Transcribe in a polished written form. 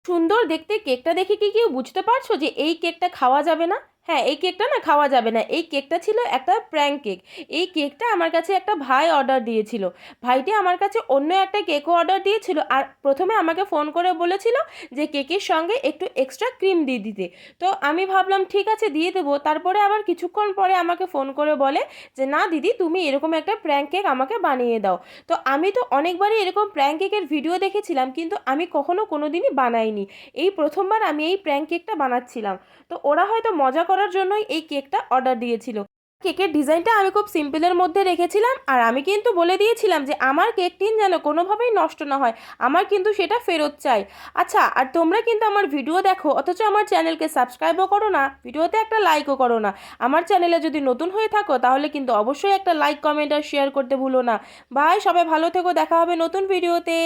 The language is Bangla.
সুন্দর দেখতে কেকটা দেখে কি কেউ বুঝতে পারছো যে এই কেকটা খাওয়া যাবে না? হ্যাঁ, এই কেকটা না খাওয়া যাবে না। এই কেকটা ছিল একটা প্র্যাঙ্ক কেক। এই কেকটা আমার কাছে একটা ভাই অর্ডার দিয়েছিল। ভাইটি আমার কাছে অন্য একটা কেকও অর্ডার দিয়েছিল আর ১ম এ আমাকে ফোন করে বলেছিল যে কেকের সঙ্গে একটু এক্সট্রা ক্রিম দিয়ে দিতে। তো আমি ভাবলাম ঠিক আছে দিয়ে দেবো। তারপরে আবার কিছুক্ষণ পরে আমাকে ফোন করে বলে যে, "না দিদি তুমি এরকম একটা প্র্যাঙ্ক কেক আমাকে বানিয়ে দাও।" তো আমি তো অনেকবারই এরকম প্র্যাঙ্ক কেকের ভিডিও দেখেছিলাম কিন্তু আমি কখনো কোনোদিনই বানাইনি। এই প্রথমবার আমি এই প্র্যাঙ্ক কেকটা বানাচ্ছিলাম। তো ওরা হয়তো মজা করার জন্যই এই কেকটা অর্ডার দিয়েছিল। কেকের ডিজাইনটা আমি খুব সিম্পলের মধ্যে রেখেছিলাম আর আমি কিন্তু বলে দিয়েছিলাম যে আমার কেক টিন যেন কোনোভাবেই নষ্ট না হয়। আমার কিন্তু সেটা ফেরত চাই। আচ্ছা, আর তোমরা কিন্তু আমার ভিডিও দেখো অথচ আমার চ্যানেলকে সাবস্ক্রাইবও করো না, ভিডিওতে একটা লাইকও করো না। আমার চ্যানেলে যদি নতুন হয়ে থাকো তাহলে কিন্তু অবশ্যই একটা লাইক, কমেন্ট আর শেয়ার করতে ভুলো না। বাই, সবাই ভালো থেকো, দেখা হবে নতুন ভিডিওতে।